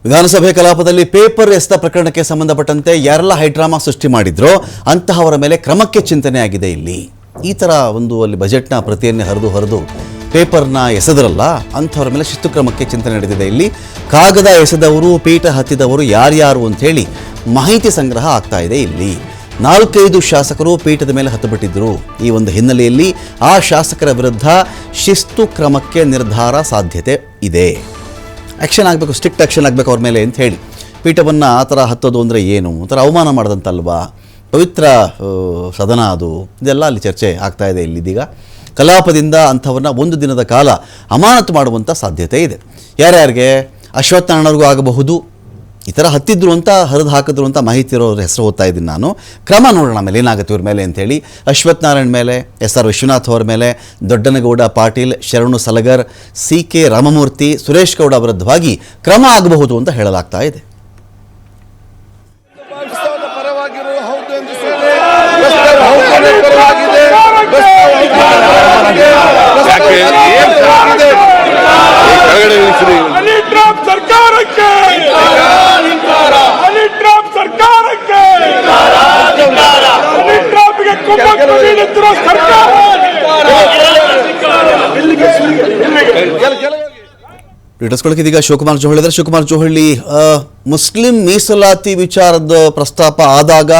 ವಿಧಾನಸಭೆ ಕಲಾಪದಲ್ಲಿ ಪೇಪರ್ ಎಸೆದ ಪ್ರಕರಣಕ್ಕೆ ಸಂಬಂಧಪಟ್ಟಂತೆ ಯಾರೆಲ್ಲ ಹೈಡ್ರಾಮಾ ಸೃಷ್ಟಿ ಮಾಡಿದ್ರೋ ಅಂತಹವರ ಮೇಲೆ ಕ್ರಮಕ್ಕೆ ಚಿಂತನೆ ಆಗಿದೆ. ಇಲ್ಲಿ ಈ ಥರ ಒಂದು ಅಲ್ಲಿ ಬಜೆಟ್ನ ಪ್ರತಿಯನ್ನೇ ಹರಿದು ಪೇಪರ್ನ ಎಸೆದ್ರಲ್ಲ ಅಂಥವ್ರ ಮೇಲೆ ಶಿಸ್ತು ಕ್ರಮಕ್ಕೆ ಚಿಂತನೆ ನಡೆದಿದೆ. ಇಲ್ಲಿ ಕಾಗದ ಎಸೆದವರು, ಪೀಠ ಹತ್ತಿದವರು ಯಾರ್ಯಾರು ಅಂಥೇಳಿ ಮಾಹಿತಿ ಸಂಗ್ರಹ ಆಗ್ತಾ ಇದೆ. ಇಲ್ಲಿ 4-5 ಶಾಸಕರು ಪೀಠದ ಮೇಲೆ ಹತ್ತುಬಿಟ್ಟಿದ್ದರು. ಈ ಒಂದು ಹಿನ್ನೆಲೆಯಲ್ಲಿ ಆ ಶಾಸಕರ ವಿರುದ್ಧ ಶಿಸ್ತು ಕ್ರಮಕ್ಕೆ ನಿರ್ಧಾರ ಸಾಧ್ಯತೆ ಇದೆ. ಆ್ಯಕ್ಷನ್ ಆಗಬೇಕು, ಸ್ಟ್ರಿಕ್ಟ್ ಆ್ಯಕ್ಷನ್ ಆಗಬೇಕು ಅವ್ರ ಮೇಲೆ ಅಂತ ಹೇಳಿ. ಪೀಠವನ್ನು ಆ ಥರ ಹತ್ತೋದು ಅಂದರೆ ಏನು, ಒಂಥರ ಅವಮಾನ ಮಾಡಿದಂತಲ್ವಾ, ಪವಿತ್ರ ಸದನ ಅದು, ಇದೆಲ್ಲ ಅಲ್ಲಿ ಚರ್ಚೆ ಆಗ್ತಾ ಇದೆ. ಇಲ್ಲಿದೀಗ ಕಲಾಪದಿಂದ ಅಂಥವನ್ನ 1 ದಿನದ ಕಾಲ ಅಮಾನತು ಮಾಡುವಂಥ ಸಾಧ್ಯತೆ ಇದೆ. ಯಾರ್ಯಾರಿಗೆ? ಅಶ್ವತ್ಥ ನಾರಾಯಣವ್ರಿಗೂ ಆಗಬಹುದು. ಈ ಥರ ಹತ್ತಿದ್ರು ಅಂತ ಹರಿದು ಹಾಕಿದ್ರು ಅಂತ ಮಾಹಿತಿ ಇರೋರ ಹೆಸರು ಓದ್ತಾ ಇದ್ದೀನಿ ನಾನು. ಕ್ರಮ ನೋಡೋಣ ಆಮೇಲೆ ಏನಾಗುತ್ತೆ ಇವ್ರ ಮೇಲೆ ಅಂಥೇಳಿ. ಅಶ್ವತ್ಥ ನಾರಾಯಣ್ ಮೇಲೆ, SR ವಿಶ್ವನಾಥ್ ಅವರ ಮೇಲೆ, ದೊಡ್ಡನಗೌಡ ಪಾಟೀಲ್, ಶರಣು ಸಲಗರ್, CK ರಾಮಮೂರ್ತಿ, ಸುರೇಶ್ ಗೌಡ ವಿರುದ್ಧವಾಗಿ ಕ್ರಮ ಆಗಬಹುದು ಅಂತ ಹೇಳಲಾಗ್ತಾ ಇದೆ. ಇದೀಗ ಶಿವಕುಮಾರ್ ಜೋಹಳಿ ಇದ್ದಾರೆ. ಶಿವಕುಮಾರ್ ಜೋಹಳಿ, ಮುಸ್ಲಿಂ ಮೀಸಲಾತಿ ವಿಚಾರದ ಪ್ರಸ್ತಾಪ ಆದಾಗ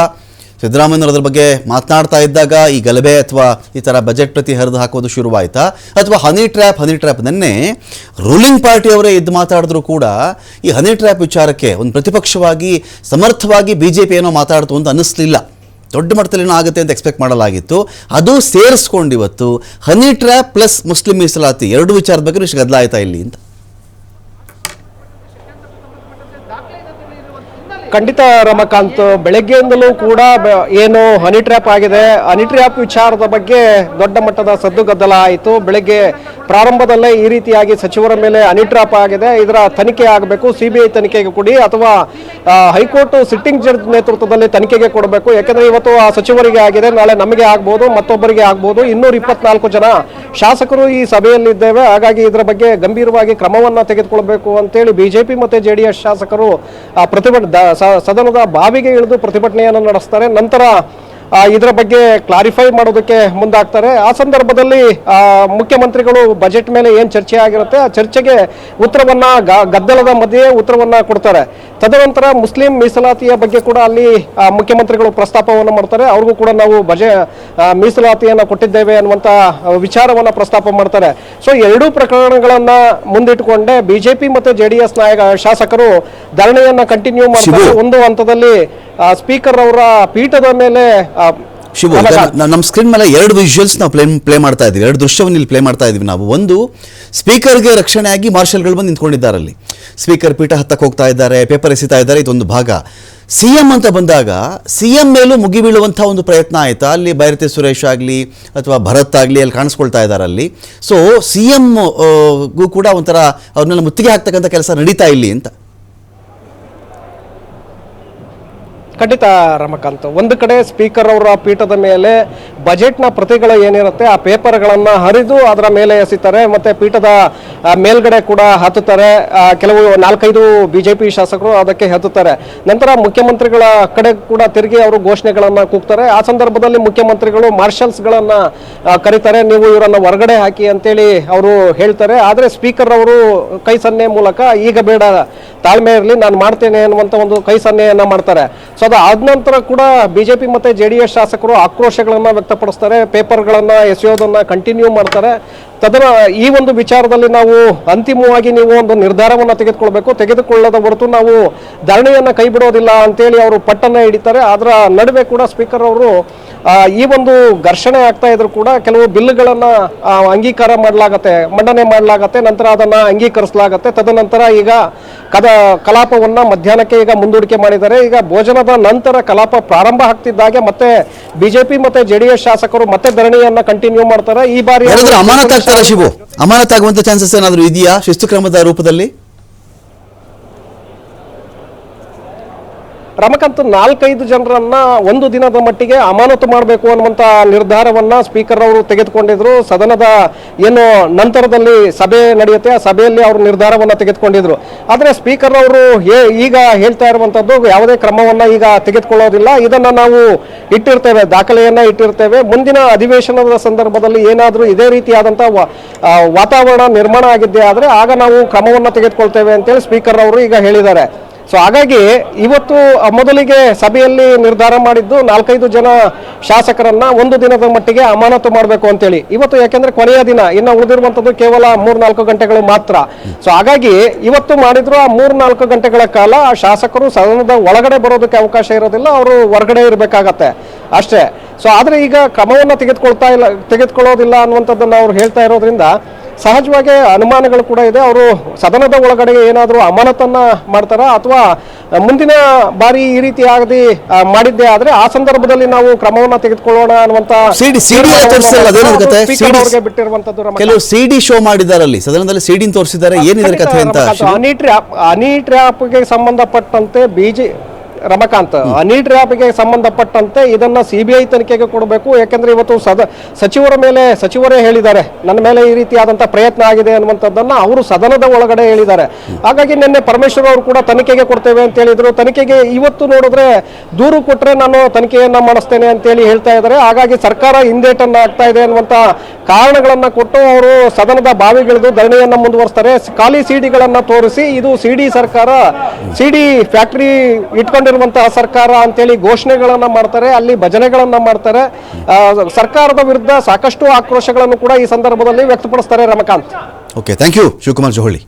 ಸಿದ್ದರಾಮಯ್ಯನವರು ಅದರ ಬಗ್ಗೆ ಮಾತನಾಡ್ತಾ ಇದ್ದಾಗ ಈ ಗಲಭೆ ಅಥವಾ ಈ ಥರ ಬಜೆಟ್ ಪ್ರತಿ ಹರಿದು ಹಾಕೋದು ಶುರುವಾಯಿತಾ, ಅಥವಾ ಹನಿ ಟ್ರ್ಯಾಪ್ ನೆನ್ನೆ ರೂಲಿಂಗ್ ಪಾರ್ಟಿಯವರೇ ಎದ್ದು ಮಾತಾಡಿದ್ರು ಕೂಡ ಈ ಹನಿ ಟ್ರ್ಯಾಪ್ ವಿಚಾರಕ್ಕೆ ಒಂದು ಪ್ರತಿಪಕ್ಷವಾಗಿ ಸಮರ್ಥವಾಗಿ BJP ಏನೋ ಮಾತಾಡ್ತು ಅಂತ ಅನ್ನಿಸ್ಲಿಲ್ಲ. ದೊಡ್ಡ ಮಟ್ಟದಲ್ಲಿ ಏನೋ ಆಗುತ್ತೆ ಅಂತ ಎಕ್ಸ್ಪೆಕ್ಟ್ ಮಾಡಲಾಗಿತ್ತು. ಅದು ಸೇರಿಸ್ಕೊಂಡು ಇವತ್ತು ಹನಿ ಟ್ರ್ಯಾಪ್ ಪ್ಲಸ್ ಮುಸ್ಲಿಂ ಮೀಸಲಾತಿ 2 ವಿಚಾರದ ಬಗ್ಗೆ ಇಷ್ಟು ಗದ್ದಲ ಆಯ್ತಾ ಇಲ್ಲಿ ಅಂತ? ಖಂಡಿತ ರಮಕಾಂತ್, ಬೆಳಗ್ಗೆಯಿಂದಲೂ ಕೂಡ ಏನು ಹನಿ ಟ್ರ್ಯಾಪ್ ಆಗಿದೆ, ಹನಿ ಟ್ರ್ಯಾಪ್ ವಿಚಾರದ ಬಗ್ಗೆ ದೊಡ್ಡ ಮಟ್ಟದ ಸದ್ದು ಗದ್ದಲ ಆಯಿತು. ಬೆಳಗ್ಗೆ ಪ್ರಾರಂಭದಲ್ಲೇ ಈ ರೀತಿಯಾಗಿ ಸಚಿವರ ಮೇಲೆ ಹನಿ ಟ್ರ್ಯಾಪ್ ಆಗಿದೆ, ಇದರ ತನಿಖೆ ಆಗಬೇಕು, CBI ತನಿಖೆಗೆ ಕೊಡಿ ಅಥವಾ ಹೈಕೋರ್ಟ್ ಸಿಟ್ಟಿಂಗ್ ಜಡ್ಜ್ ನೇತೃತ್ವದಲ್ಲಿ ತನಿಖೆಗೆ ಕೊಡಬೇಕು. ಯಾಕೆಂದರೆ ಇವತ್ತು ಆ ಸಚಿವರಿಗೆ ಆಗಿದೆ, ನಾಳೆ ನಮಗೆ ಆಗ್ಬೋದು, ಮತ್ತೊಬ್ಬರಿಗೆ ಆಗ್ಬೋದು. 224 ಜನ ಶಾಸಕರು ಈ ಸಭೆಯಲ್ಲಿದ್ದೇವೆ. ಹಾಗಾಗಿ ಇದರ ಬಗ್ಗೆ ಗಂಭೀರವಾಗಿ ಕ್ರಮವನ್ನು ತೆಗೆದುಕೊಳ್ಬೇಕು ಅಂತೇಳಿ BJP ಮತ್ತು JDS ಶಾಸಕರು ಸದನದ ಬಾವಿಗೆ ಇಳಿದು ಪ್ರತಿಭಟನೆಯನ್ನು ನಡೆಸ್ತಾರೆ. ನಂತರ ಇದರ ಬಗ್ಗೆ ಕ್ಲಾರಿಫೈ ಮಾಡೋದಕ್ಕೆ ಮುಂದಾಗ್ತಾರೆ. ಆ ಸಂದರ್ಭದಲ್ಲಿ ಮುಖ್ಯಮಂತ್ರಿಗಳು ಬಜೆಟ್ ಮೇಲೆ ಏನು ಚರ್ಚೆ ಆಗಿರುತ್ತೆ ಆ ಚರ್ಚೆಗೆ ಉತ್ತರವನ್ನ ಗದ್ದಲದ ಮಧ್ಯೆ ಉತ್ತರವನ್ನ ಕೊಡ್ತಾರೆ. ತದನಂತರ ಮುಸ್ಲಿಂ ಮೀಸಲಾತಿಯ ಬಗ್ಗೆ ಕೂಡ ಅಲ್ಲಿ ಮುಖ್ಯಮಂತ್ರಿಗಳು ಪ್ರಸ್ತಾಪವನ್ನು ಮಾಡ್ತಾರೆ. ಅವ್ರಿಗೂ ಕೂಡ ನಾವು ಮೀಸಲಾತಿಯನ್ನು ಕೊಟ್ಟಿದ್ದೇವೆ ಅನ್ನುವಂಥ ವಿಚಾರವನ್ನ ಪ್ರಸ್ತಾಪ ಮಾಡ್ತಾರೆ. ಸೊ 2 ಪ್ರಕರಣಗಳನ್ನ ಮುಂದಿಟ್ಟುಕೊಂಡೇ BJP ಮತ್ತು JDS ಶಾಸಕರು ಧರಣಿಯನ್ನ ಕಂಟಿನ್ಯೂ ಮಾಡ್ತಾರೆ. ಒಂದು ಹಂತದಲ್ಲಿ ಸ್ಪೀಕರ್ ಅವರ ಪೀಠದ ಮೇಲೆ ಶಿವು, ನಮ್ಮ ಸ್ಕ್ರೀನ್ ಮೇಲೆ 2 ವಿಜುವಲ್ಸ್ ನಾವು ಪ್ಲೇ ಮಾಡ್ತಾ ಇದ್ದೀವಿ, 2 ದೃಶ್ಯವನ್ನು ಇಲ್ಲಿ ಪ್ಲೇ ಮಾಡ್ತಾ ಇದ್ದೀವಿ ನಾವು. ಒಂದು, ಸ್ಪೀಕರ್ಗೆ ರಕ್ಷಣೆಯಾಗಿ ಮಾರ್ಷಲ್ಗಳು ಬಂದು ನಿಂತ್ಕೊಂಡಿದ್ದಾರೆ. ಅಲ್ಲಿ ಸ್ಪೀಕರ್ ಪೀಠ ಹತ್ತಕ್ಕೆ ಹೋಗ್ತಾ ಇದ್ದಾರೆ, ಪೇಪರ್ ಎಸಿತಾ ಇದ್ದಾರೆ. ಇದೊಂದು ಭಾಗ. CM ಅಂತ ಬಂದಾಗ CM ಮೇಲೂ ಮುಗಿ ಬೀಳುವಂಥ ಒಂದು ಪ್ರಯತ್ನ ಆಯಿತಾ? ಅಲ್ಲಿ ಬೈರತಿ ಸುರೇಶ್ ಆಗಲಿ ಅಥವಾ ಭರತ್ ಆಗಲಿ ಅಲ್ಲಿ ಕಾಣಿಸ್ಕೊಳ್ತಾ ಇದ್ದಾರೆ ಅಲ್ಲಿ. ಸೊ CMಗೂ ಕೂಡ ಒಂಥರ ಅವ್ರನ್ನೆಲ್ಲ ಮುತ್ತಿಗೆ ಹಾಕ್ತಕ್ಕಂಥ ಕೆಲಸ ನಡೀತಾ ಇಲ್ಲಿ ಅಂತ. ಖಂಡಿತ ರಮಕಾಂತ್, ಒಂದು ಕಡೆ ಸ್ಪೀಕರ್ ಅವರ ಪೀಠದ ಮೇಲೆ ಬಜೆಟ್ನ ಪ್ರತಿಗಳು ಏನಿರುತ್ತೆ ಆ ಪೇಪರ್ಗಳನ್ನು ಹರಿದು ಅದರ ಮೇಲೆ ಎಸಿತಾರೆ, ಮತ್ತೆ ಪೀಠದ ಮೇಲ್ಗಡೆ ಕೂಡ ಹತ್ತುತ್ತಾರೆ. ಕೆಲವು 4-5 BJP ಶಾಸಕರು ಅದಕ್ಕೆ ಹತ್ತುತ್ತಾರೆ. ನಂತರ ಮುಖ್ಯಮಂತ್ರಿಗಳ ಕಡೆ ಕೂಡ ತಿರುಗಿ ಅವರು ಘೋಷಣೆಗಳನ್ನು ಕೂಗ್ತಾರೆ. ಆ ಸಂದರ್ಭದಲ್ಲಿ ಮುಖ್ಯಮಂತ್ರಿಗಳು ಮಾರ್ಷಲ್ಸ್ಗಳನ್ನು ಕರೀತಾರೆ, ನೀವು ಇವರನ್ನು ಹೊರಗಡೆ ಹಾಕಿ ಅಂತೇಳಿ ಅವರು ಹೇಳ್ತಾರೆ. ಆದರೆ ಸ್ಪೀಕರ್ ಅವರು ಕೈ ಸನ್ನೆ ಮೂಲಕ ಈಗ ಬೇಡ, ತಾಳ್ಮೆ ಇರಲಿ, ನಾನು ಮಾಡ್ತೇನೆ ಅನ್ನುವಂಥ ಒಂದು ಕೈ ಸನ್ನೆಯನ್ನು ಮಾಡ್ತಾರೆ. ಸೊ ಅದು ಆದ ನಂತರ ಕೂಡ BJP ಮತ್ತು JDS ಶಾಸಕರು ಆಕ್ರೋಶಗಳನ್ನು ವ್ಯಕ್ತಪಡಿಸ್ತಾರೆ, ಪೇಪರ್ಗಳನ್ನು ಎಸೆಯೋದನ್ನು ಕಂಟಿನ್ಯೂ ಮಾಡ್ತಾರೆ. ಈ ಒಂದು ವಿಚಾರದಲ್ಲಿ ನಾವು ಅಂತಿಮವಾಗಿ ನೀವು ಒಂದು ನಿರ್ಧಾರವನ್ನು ತೆಗೆದುಕೊಳ್ಳದ ಹೊರತು ನಾವು ಧರಣಿಯನ್ನು ಕೈ ಬಿಡೋದಿಲ್ಲ ಅಂತೇಳಿ ಅವರು ಪಟ್ಟನ್ನು ಹಿಡಿತಾರೆ. ಅದರ ನಡುವೆ ಕೂಡ ಸ್ಪೀಕರ್ ಅವರು ಈ ಒಂದು ಘರ್ಷಣೆ ಆಗ್ತಾ ಇದ್ರು ಕೂಡ ಕೆಲವು ಬಿಲ್ಗಳನ್ನು ಅಂಗೀಕಾರ ಮಾಡಲಾಗತ್ತೆ, ಮಂಡನೆ ಮಾಡಲಾಗತ್ತೆ, ನಂತರ ಅದನ್ನು ಅಂಗೀಕರಿಸಲಾಗತ್ತೆ. ತದನಂತರ ಈಗ ಕಲಾಪವನ್ನು ಮಧ್ಯಾಹ್ನಕ್ಕೆ ಈಗ ಮುಂದೂಡಿಕೆ ಮಾಡಿದ್ದಾರೆ. ಈಗ ಭೋಜನದ ನಂತರ ಕಲಾಪ ಪ್ರಾರಂಭ ಆಗ್ತಿದ್ದಾಗೆ ಮತ್ತೆ BJP ಮತ್ತು JDS ಶಾಸಕರು ಮತ್ತೆ ಧರಣಿಯನ್ನ ಕಂಟಿನ್ಯೂ ಮಾಡ್ತಾರೆ. ಈ ಬಾರಿ ಅಮಾನತಾಗುವಂತ ಚಾನ್ಸಸ್ ಏನಾದರೂ ಇದೆಯಾ ಶಿಸ್ತು ಕ್ರಮದ ರೂಪದಲ್ಲಿ? ರಮಕಾಂತ್ 4-5 ಜನರನ್ನ ಒಂದು ದಿನದ ಮಟ್ಟಿಗೆ ಅಮಾನತು ಮಾಡಬೇಕು ಅನ್ನುವಂತ ನಿರ್ಧಾರವನ್ನ ಸ್ಪೀಕರ್ ಅವರು ತೆಗೆದುಕೊಂಡಿದ್ರು. ಸದನದ ಏನು ನಂತರದಲ್ಲಿ ಸಭೆ ನಡೆಯುತ್ತೆ, ಆ ಸಭೆಯಲ್ಲಿ ಅವರು ನಿರ್ಧಾರವನ್ನ ತೆಗೆದುಕೊಂಡಿದ್ರು. ಆದ್ರೆ ಸ್ಪೀಕರ್ ಅವರು ಈಗ ಹೇಳ್ತಾ ಇರುವಂತದ್ದು ಯಾವುದೇ ಕ್ರಮವನ್ನ ಈಗ ತೆಗೆದುಕೊಳ್ಳೋದಿಲ್ಲ, ಇದನ್ನ ನಾವು ಇಟ್ಟಿರ್ತೇವೆ, ದಾಖಲೆಯನ್ನ ಇಟ್ಟಿರ್ತೇವೆ, ಮುಂದಿನ ಅಧಿವೇಶನದ ಸಂದರ್ಭದಲ್ಲಿ ಏನಾದರೂ ಇದೇ ರೀತಿಯಾದಂತಹ ವಾತಾವರಣ ನಿರ್ಮಾಣ ಆಗಿದ್ದೇ ಆದ್ರೆ ಆಗ ನಾವು ಕ್ರಮವನ್ನ ತೆಗೆದುಕೊಳ್ತೇವೆ ಅಂತೇಳಿ ಸ್ಪೀಕರ್ ಅವರು ಈಗ ಹೇಳಿದ್ದಾರೆ. ಸೊ ಹಾಗಾಗಿ ಇವತ್ತು ಮೊದಲಿಗೆ ಸಭೆಯಲ್ಲಿ ನಿರ್ಧಾರ ಮಾಡಿದ್ದು 4-5 ಜನ ಶಾಸಕರನ್ನ ಒಂದು ದಿನದ ಮಟ್ಟಿಗೆ ಅಮಾನತು ಮಾಡಬೇಕು ಅಂತೇಳಿ. ಇವತ್ತು ಯಾಕೆಂದ್ರೆ ಕೊನೆಯ ದಿನ, ಇನ್ನು ಉಳಿದಿರುವಂತದ್ದು ಕೇವಲ 3-4 ಗಂಟೆಗಳು ಮಾತ್ರ. ಸೊ ಹಾಗಾಗಿ ಇವತ್ತು ಮಾಡಿದ್ರು ಆ 3-4 ಗಂಟೆಗಳ ಕಾಲ ಆ ಶಾಸಕರು ಸದನದ ಒಳಗಡೆ ಬರೋದಕ್ಕೆ ಅವಕಾಶ ಇರೋದಿಲ್ಲ, ಅವರು ಹೊರಗಡೆ ಇರಬೇಕಾಗತ್ತೆ ಅಷ್ಟೇ. ಸೊ ಆದ್ರೆ ಈಗ ಕ್ರಮವನ್ನ ತೆಗೆದುಕೊಳ್ಳೋದಿಲ್ಲ ಅನ್ನುವಂಥದ್ದನ್ನ ಅವ್ರು ಹೇಳ್ತಾ ಇರೋದ್ರಿಂದ ಸಹಜವಾಗಿ ಅನುಮಾನಗಳು ಕೂಡ ಇದೆ. ಅವರು ಸದನದ ಒಳಗಡೆ ಏನಾದರೂ ಅಮಾನತನ್ನ ಮಾಡ್ತಾರ ಅಥವಾ ಮುಂದಿನ ಬಾರಿ ಈ ರೀತಿ ಆಗದೆ ಮಾಡಿದ್ದೇ ಆದ್ರೆ ಆ ಸಂದರ್ಭದಲ್ಲಿ ನಾವು ಕ್ರಮವನ್ನ ತೆಗೆದುಕೊಳ್ಳೋಣ ಅನ್ನುವಂತ ಬಿಟ್ಟಿರುವಂತದ್ದು. ಕೆಲವು ಸಿಡಿ ಶೋ ಮಾಡಿದಾರಲ್ಲಿ ಸದನದಲ್ಲಿ ಸಿಡಿ ತೋರಿಸಿದ್ದಾರೆ, ಏನಿದೆ ಕಥೆ ಅಂತ. ಹನಿ ಟ್ರ್ಯಾಪ್ಗೆ ಸಂಬಂಧಪಟ್ಟಂತೆ ರಮಕಾಂತ್ ಹನಿ ಟ್ರ್ಯಾಪ್ಗೆ ಸಂಬಂಧಪಟ್ಟಂತೆ ಇದನ್ನ ಸಿಬಿಐ ತನಿಖೆಗೆ ಕೊಡಬೇಕು. ಯಾಕಂದ್ರೆ ಇವತ್ತು ಸಚಿವರೇ ಹೇಳಿದ್ದಾರೆ ನನ್ನ ಮೇಲೆ ಈ ರೀತಿಯಾದಂತಹ ಪ್ರಯತ್ನ ಆಗಿದೆ ಅನ್ನುವಂಥದ್ದನ್ನ ಅವರು ಸದನದ ಒಳಗಡೆ ಹೇಳಿದ್ದಾರೆ. ಹಾಗಾಗಿ ನಿನ್ನೆ ಪರಮೇಶ್ವರ್ ಅವರು ಕೂಡ ತನಿಖೆಗೆ ಕೊಡ್ತೇವೆ ಅಂತ ಹೇಳಿದ್ರು. ತನಿಖೆಗೆ ಇವತ್ತು ನೋಡಿದ್ರೆ ದೂರು ಕೊಟ್ರೆ ನಾನು ತನಿಖೆಯನ್ನ ಮಾಡಿಸ್ತೇನೆ ಅಂತೇಳಿ ಹೇಳ್ತಾ ಇದ್ದಾರೆ. ಹಾಗಾಗಿ ಸರ್ಕಾರ ಹಿಂದೇಟನ್ನ ಆಗ್ತಾ ಇದೆ ಅನ್ನುವಂತ ಕಾರಣಗಳನ್ನ ಕೊಟ್ಟು ಅವರು ಸದನದ ಬಾವಿಗಿಳಿದು ಧರಣಿಯನ್ನ ಮುಂದುವರಿಸ್ತಾರೆ. ಖಾಲಿ ಸಿಡಿಗಳನ್ನ ತೋರಿಸಿ ಇದು ಸಿಡಿ ಸರ್ಕಾರ, ಸಿಡಿ ಫ್ಯಾಕ್ಟರಿ ಇಟ್ಕೊಂಡಿರುವಂತಹ ಸರ್ಕಾರ ಅಂತೇಳಿ ಘೋಷಣೆಗಳನ್ನ ಮಾಡ್ತಾರೆ, ಅಲ್ಲಿ ಭಜನೆಗಳನ್ನ ಮಾಡ್ತಾರೆ. ಸರ್ಕಾರದ ವಿರುದ್ಧ ಸಾಕಷ್ಟು ಆಕ್ರೋಶಗಳನ್ನು ಕೂಡ ಈ ಸಂದರ್ಭದಲ್ಲಿ ವ್ಯಕ್ತಪಡಿಸ್ತಾರೆ. Ramakant, okay, thank you Shivakumar Johalli.